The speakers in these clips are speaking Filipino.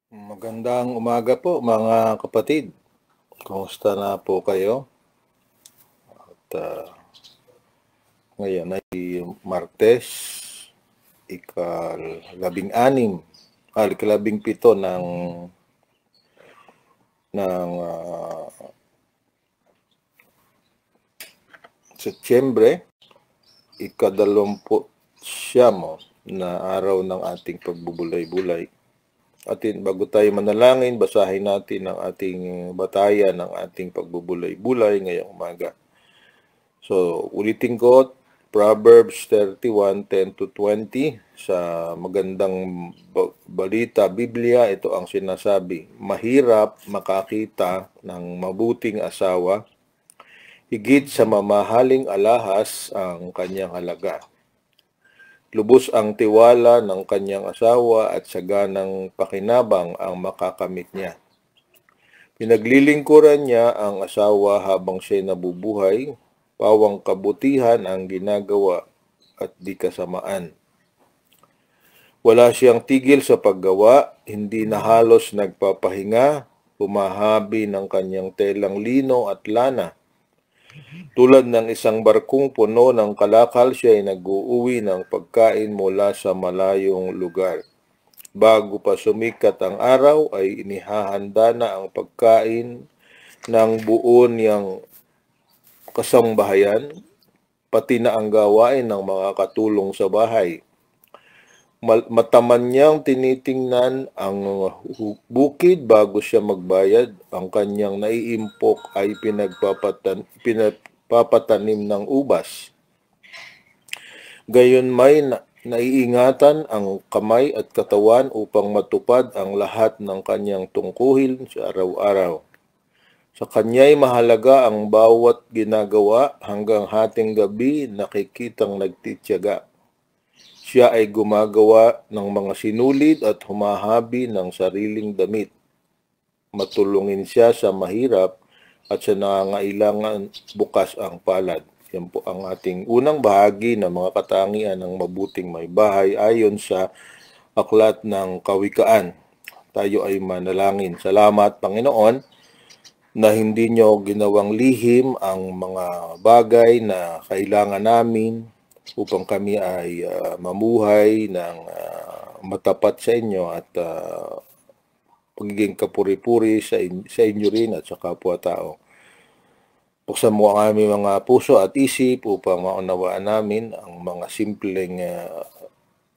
Magandang umaga po mga kapatid. Kumusta na po kayo? At ngayon ay Martes, ikalabing-anim, ikalabing-pito ng Setyembre, ikadalawamput-siyam na araw ng ating pagbubulay-bulay. At bago tayo manalangin, basahin natin ang ating batayan ng ating pagbubulay-bulay ngayong umaga. So, ulitin ko, Proverbs 31:10-20, sa magandang balita, Biblia, ito ang sinasabi: mahirap makakita ng mabuting asawa, higit sa mamahaling alahas ang kanyang halaga. Lubos ang tiwala ng kanyang asawa at saganang pakinabang ang makakamit niya. Pinaglilingkuran niya ang asawa habang siya'y nabubuhay, pawang kabutihan ang ginagawa at di kasamaan. Wala siyang tigil sa paggawa, hindi na halos nagpapahinga, humahabi ng kanyang telang lino at lana. Tulad ng isang barkong puno ng kalakal, siya ay nag-uuwi ng pagkain mula sa malayong lugar. Bago pa sumikat ang araw, ay inihahanda na ang pagkain ng buo niyang kasangbahayan, pati na ang gawain ng mga katulong sa bahay. Mataman niyang tinitingnan ang bukid bago siya magbayad. Ang kanyang naiimpok ay pinagpapatanim ng ubas. Gayon may naiingatan ang kamay at katawan upang matupad ang lahat ng kanyang tungkuhin sa araw-araw. Sa kanya'y mahalaga ang bawat ginagawa, hanggang hating gabi nakikitang nagtitiyaga. Siya ay gumagawa ng mga sinulid at humahabi ng sariling damit. Matulungin siya sa mahirap at sa nangangailangan, bukas ang palad. Yan po ang ating unang bahagi ng mga katangian ng mabuting may bahay ayon sa Aklat ng Kawikaan. Tayo ay manalangin. Salamat, Panginoon, na hindi nyo ginawang lihim ang mga bagay na kailangan namin upang kami ay mamuhay ng matapat sa inyo at pagiging kapuri-puri sa inyo rin at sa kapwa-tao. Buksan mo ang aming mga puso at isip upang maunawaan namin ang mga simpleng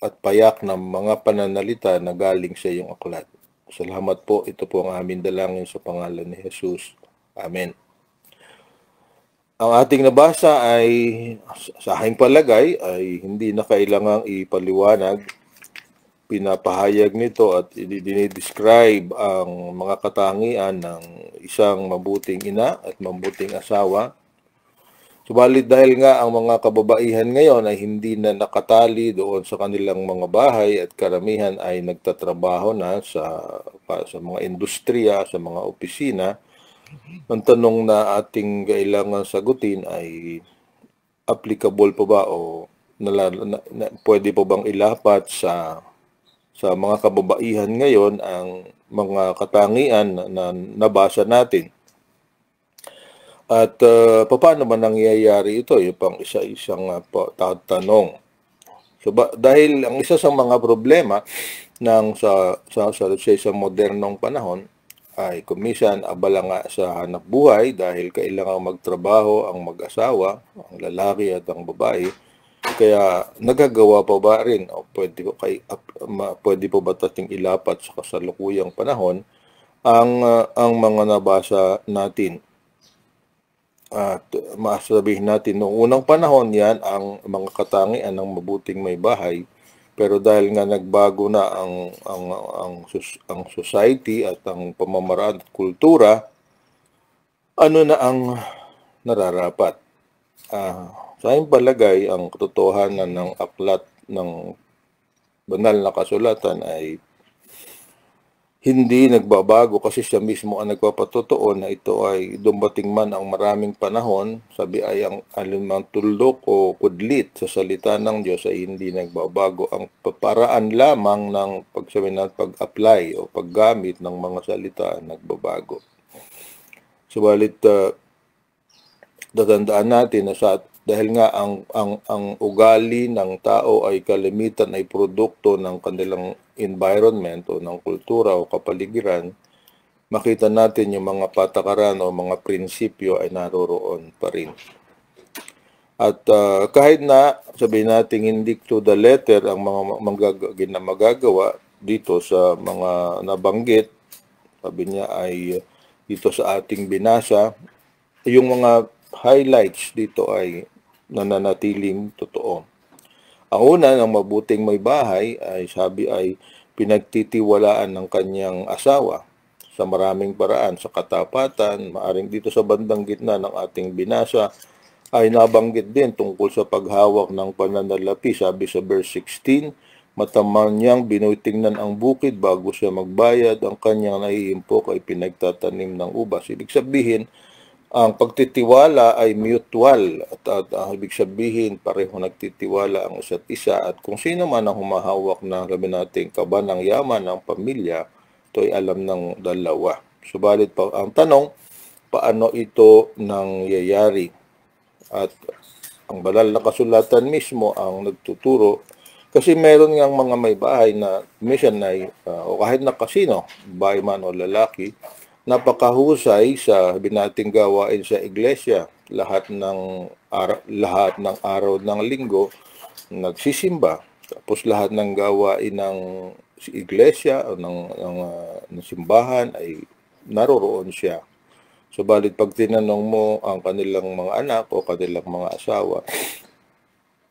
at payak na mga pananalita na galing sa iyong aklat. Salamat po. Ito po ang aming dalangin sa pangalan ni Jesus. Amen. Ang ating nabasa ay, sa aking palagay, ay hindi na kailangang ipaliwanag. Pinapahayag nito at dinidescribe ang mga katangian ng isang mabuting ina at mabuting asawa. Subalit dahil nga ang mga kababaihan ngayon ay hindi na nakatali doon sa kanilang mga bahay at karamihan ay nagtatrabaho na sa mga industriya, sa mga opisina, ang tanong na ating kailangan sagutin ay applicable pa ba o pwede pa bang ilapat sa mga kababaihan ngayon ang mga katangian na nabasa natin. At paano ba nangyayari ito? Yung pang isa-isang tanong. So, dahil ang isa sa mga problema ng sa modernong panahon ay kumisan abala nga sa hanap buhay dahil kailangang magtrabaho ang mag-asawa, ang lalaki at ang babae. Kaya nagagawa pa ba rin o pwede po ba tating ilapat sa kasalukuyang panahon ang mga nabasa natin? At masasabihin natin noong unang panahon yan ang mga katangian ng mabuting may bahay, pero dahil nga nagbago na ang society at ang pamamaraan at kultura, ano na ang nararapat? Sa aking palagay, ang katotohanan ng aklat ng banal na kasulatan ay hindi nagbabago kasi siya mismo ang nagpapatotoo na ito ay dumating man ang maraming panahon, sabi ay ang alinmang tuldok o kudlit sa salita ng Diyos ay hindi nagbabago. Ang paraan lamang ng pag-apply o paggamit ng mga salita ang nagbabago. Subalit, tatandaan natin na dahil nga ang ugali ng tao ay kalimitan ay produkto ng kanilang environment o ng kultura o kapaligiran, makita natin yung mga patakaran o mga prinsipyo ay naroroon pa rin. At kahit na sabihin natin hindi to the letter ang mga magagawa dito sa mga nabanggit, sabi niya ay dito sa ating binasa, yung mga highlights dito ay nananatiling totoo. Ang una, ng mabuting may bahay ay sabi ay pinagtitiwalaan ng kanyang asawa sa maraming paraan, sa katapatan. Maaring dito sa bandang gitna ng ating binasa ay nabanggit din tungkol sa paghawak ng pananalapi. Sabi sa verse 16, mataman niyang binutingnan ang bukid bago siya magbayad, ang kanyang naiimpok ay pinagtatanim ng ubas. Ibig sabihin, ang pagtitiwala ay mutual at ibig sabihin pareho nagtitiwala ang isa't isa at kung sino man ang humahawak ng sabi natin kaba ng yaman ng pamilya, ito ay alam ng dalawa. Subalit ang tanong, paano ito nangyayari? At ang banal na kasulatan mismo ang nagtuturo kasi meron ngang mga may bahay na minsan ay o kahit na kasino, bahay man o lalaki, napakahusay sa binating gawain sa iglesia. Lahat ng araw ng linggo nagsisimba. Tapos lahat ng gawain ng iglesia o ng simbahan ay naroroon siya. Subalit pag tinanong mo ang kanilang mga anak o kanilang mga asawa,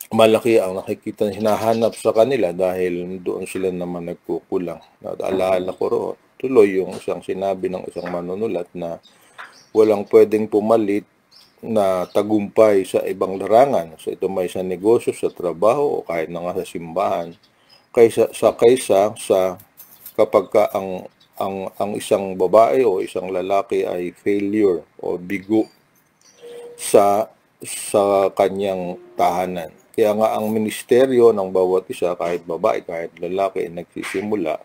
malaki ang nakikita hinahanap sa kanila dahil doon sila naman nagkukulang. Naalala ko roon, tuloy yung isang sinabi ng isang manunulat na walang pwedeng pumalit na tagumpay sa ibang larangan. So ito may sa negosyo, sa trabaho o kahit na nga sa simbahan kaysa sa kapag ka ang isang babae o isang lalaki ay failure o bigo sa kanyang tahanan. Kaya nga ang ministeryo ng bawat isa, kahit babae, kahit lalaki, ay nagsisimula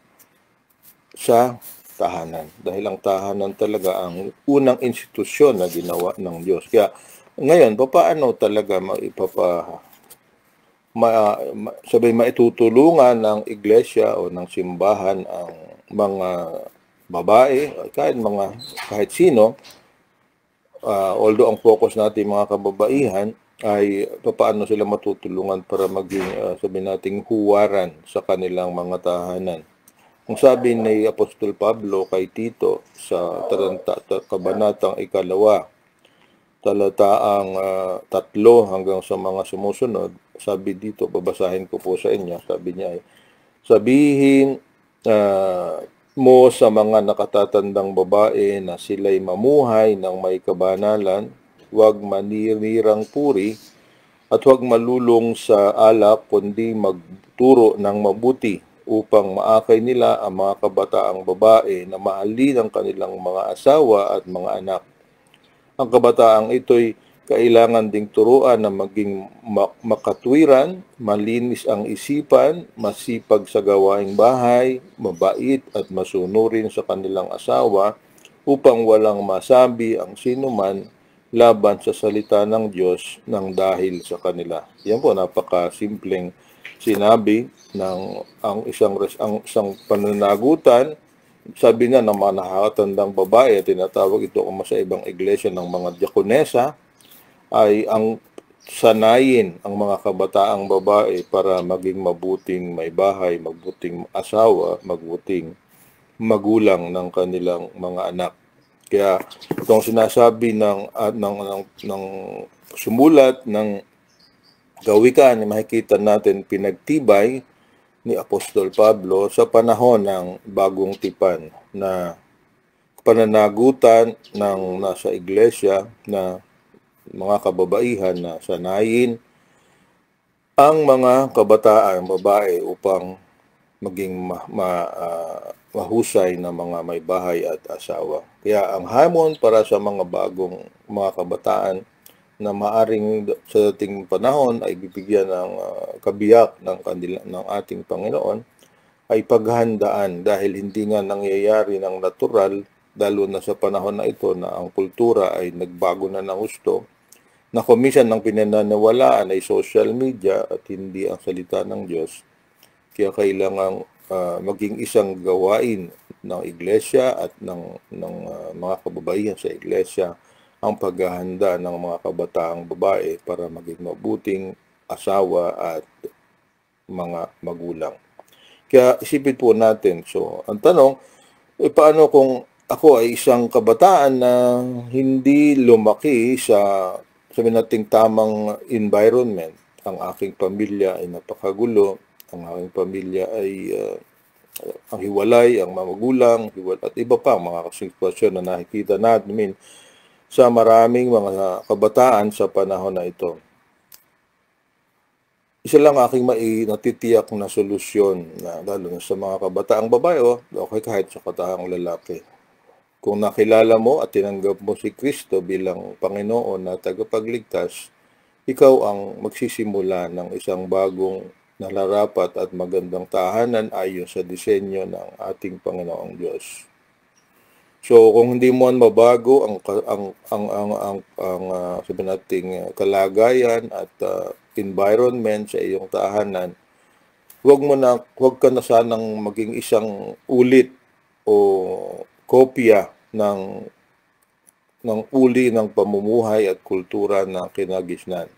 sa tahanan. Dahil ang tahanan talaga ang unang institusyon na ginawa ng Diyos. Kaya ngayon, paano talaga maitutulungan ng iglesia o ng simbahan ang mga babae, kahit sino, although ang focus natin mga kababaihan ay paano sila matutulungan para maging sabi nating huwaran sa kanilang mga tahanan. Ang sabi ni Apostol Pablo kay Tito sa kabanatang 2, talataang 3 hanggang sa mga sumusunod, sabi dito, babasahin ko po sa inyo, sabi niya ay, sabihin mo sa mga nakatatandang babae na sila'y mamuhay ng may kabanalan, huwag maninirang puri, at huwag malulong sa alak, kundi magturo ng mabuti upang maakay nila ang mga kabataang babae na mahalin ang kanilang mga asawa at mga anak. Ang kabataang ito'y kailangan ding turuan na maging makatwiran, malinis ang isipan, masipag sa gawaing bahay, mabait at masunurin sa kanilang asawa upang walang masabi ang sinuman laban sa salita ng Diyos ng dahil sa kanila. Yan po, napakasimpleng sinabi ng ang isang pananagutan. Sabi na ng mga nakakatandang babae, tinatawag ito kung sa ibang iglesia ng mga diakonesa, ay ang sanayin ang mga kabataang babae para maging mabuting may bahay, mabuting asawa, mabuting magulang ng kanilang mga anak. Kaya itong sinasabi ng sumulat ng Gawikan, makikita natin pinagtibay ni Apostol Pablo sa panahon ng bagong tipan na pananagutan ng nasa iglesia na mga kababaihan na sanayin ang mga kabataan babae upang maging mahusay na mga may bahay at asawa. Kaya ang hamon para sa mga bagong mga kabataan na maaring sa dating panahon ay bibigyan ng kabiyak ng ating Panginoon ay paghandaan dahil hindi nga nangyayari ng natural, lalo na sa panahon na ito na ang kultura ay nagbago na ng gusto, na kuminsan ng pinananawalaan ay social media at hindi ang salita ng Diyos. Kaya kailangang maging isang gawain ng iglesia at ng mga kababaihan sa iglesia ang paghahanda ng mga kabataang babae para maging mabuting asawa at mga magulang. Kaya isipin po natin, so ang tanong, paano kung ako ay isang kabataan na hindi lumaki sa sabi nating tamang environment, ang aking pamilya ay napakagulo, ang aking pamilya ay ang hiwalay, ang magulang, at iba pa mga sitwasyon na nakikita natin sa maraming mga kabataan sa panahon na ito. Isa lang aking natitiyak na solusyon, na lalo na sa mga kabataang babae, okay kahit sa kabataang lalaki. Kung nakilala mo at tinanggap mo si Kristo bilang Panginoon na tagapagligtas, ikaw ang magsisimula ng isang bagong nararapat at magandang tahanan ayon sa disenyo ng ating Panginoong Diyos. So kung hindi mo mabago ang sabi nating kalagayan at environment sa iyong tahanan, huwag ka na sanang maging isang ulit o kopya ng uli ng pamumuhay at kultura na kinagisnan.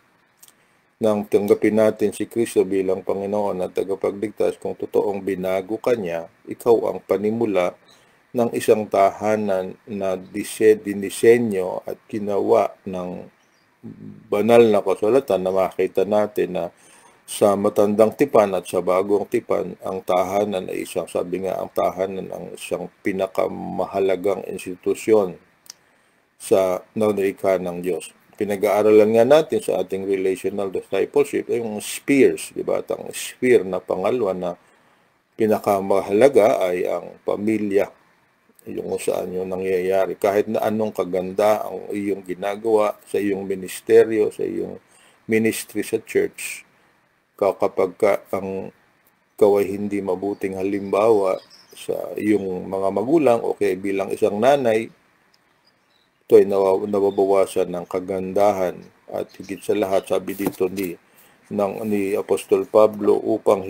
Nang tanggapin natin si Kristo bilang Panginoon at tagapagligtas, kung totoong binago ka niya, ikaw ang panimula ng isang tahanan na dinisenyo at ginawa ng banal na kasulatan na makita natin na sa matandang tipan at sa bagong tipan, ang tahanan ay isang, sabi nga, ang tahanan ang isang pinakamahalagang institusyon sa naunirika ng Diyos. Pinag-aaralan nga natin sa ating relational discipleship ay yung spheres, di ba? At ang sphere na pangalawa na pinakamahalaga ay ang pamilya, yung saan yung nangyayari. Kahit na anong kaganda ang iyong ginagawa sa iyong ministeryo, sa iyong ministry sa church, kapag ikaw ay hindi mabuting halimbawa sa iyong mga magulang o kaya bilang isang nanay, ito ay nababawasan ng kagandahan. At higit sa lahat, sabi dito ni Apostol Pablo, upang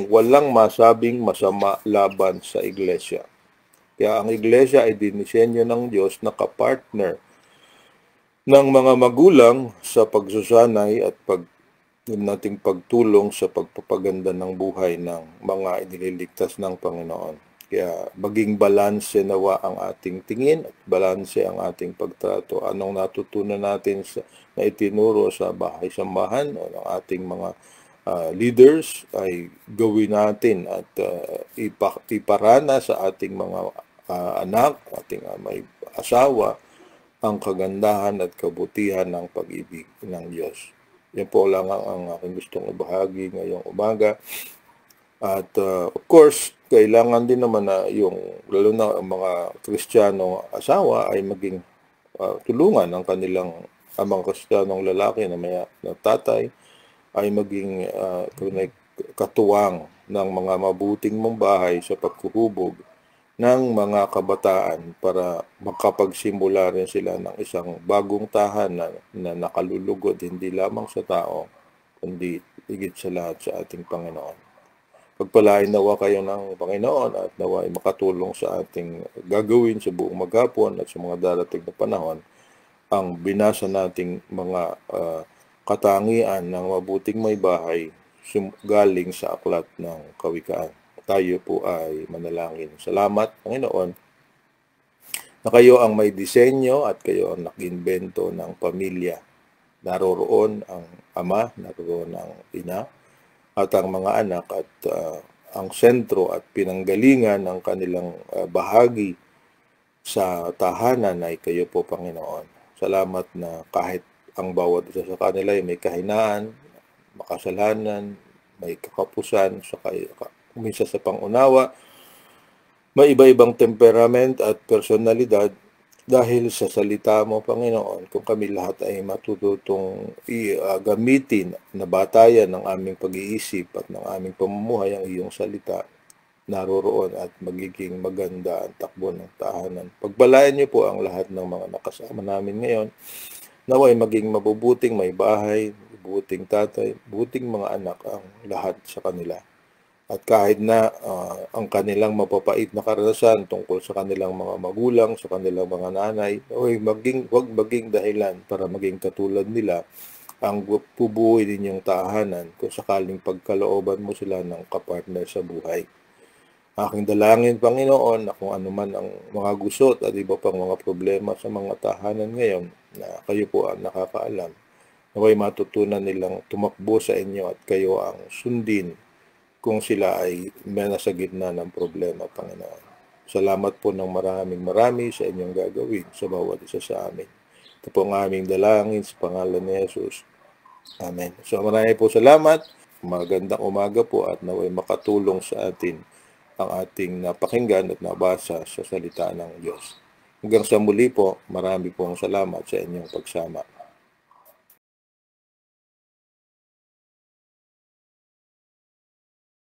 walang masabing masama laban sa iglesia. Kaya ang iglesia ay dinisenyo ng Diyos na kapartner ng mga magulang sa pagsusanay at nating pagtulong sa pagpapaganda ng buhay ng mga inililigtas ng Panginoon. Kaya maging balanse nawa ang ating tingin at balanse ang ating pagtrato. Anong natutunan natin na itinuro sa bahay-sambahan o ng ating mga leaders ay gawin natin at iparana sa ating mga anak, ating may asawa, ang kagandahan at kabutihan ng pag-ibig ng Diyos. Yan po lang ang aking gustong ibahagi ngayong umaga. At of course, kailangan din naman na lalo na ang mga Kristiyano asawa ay maging tulungan ng kanilang mga Kristiyanong lalaki na tatay ay maging katuwang ng mga mabuting mumbahay sa pagkuhubog ng mga kabataan para makapagsimula rin sila ng isang bagong tahanan na nakalulugod hindi lamang sa tao, kundi higit sa lahat sa ating Panginoon. Pagpalain nawa kayo ng Panginoon at nawa ay makatulong sa ating gagawin sa buong maghapon at sa mga darating na panahon ang binasa nating mga katangian ng mabuting may bahay galing sa aklat ng Kawikaan. Tayo po ay manalangin. Salamat, Panginoon, na kayo ang may disenyo at kayo ang nag-invento ng pamilya. Naroroon ang ama, naroroon ang ina, at ang mga anak at ang sentro at pinanggalingan ng kanilang bahagi sa tahanan ay kayo po, Panginoon. Salamat na kahit ang bawat isa sa kanila ay may kahinaan, makasalanan, may kakapusan, minsan sa pangunawa, may iba-ibang temperament at personalidad dahil sa salita mo, Panginoon. Kung kami lahat ay matututong gamitin na batayan ng aming pag-iisip at ng aming pamumuhay ang iyong salita, naroroon at magiging maganda ang takbo ng tahanan. Pagpalain niyo po ang lahat ng mga nakasama namin ngayon, naway maging mabubuting may bahay, mabubuting tatay, mabubuting mga anak ang lahat sa kanila. At kahit na ang kanilang mapapait na karanasan tungkol sa kanilang mga magulang, sa kanilang mga nanay, huwag maging dahilan para maging katulad nila ang pubuhay ninyong tahanan kung sakaling pagkalooban mo sila ng kapartner sa buhay. Aking dalangin, Panginoon, na kung ano man ang mga gusot at iba pang mga problema sa mga tahanan ngayon, na kayo po ang nakakaalam, naway matutunan nilang tumakbo sa inyo at kayo ang sundin kung sila ay nasa gitna ng problema, Panginoon. Salamat po ng marami sa inyong gagawin sa bawat isa sa amin. Ito po ang aming dalangin sa pangalan ni Jesus. Amen. So marami po salamat. Magandang umaga po at naway makatulong sa atin ang ating napakinggan at nabasa sa salita ng Diyos. Hanggang sa muli po, marami pong salamat sa inyong pagsama.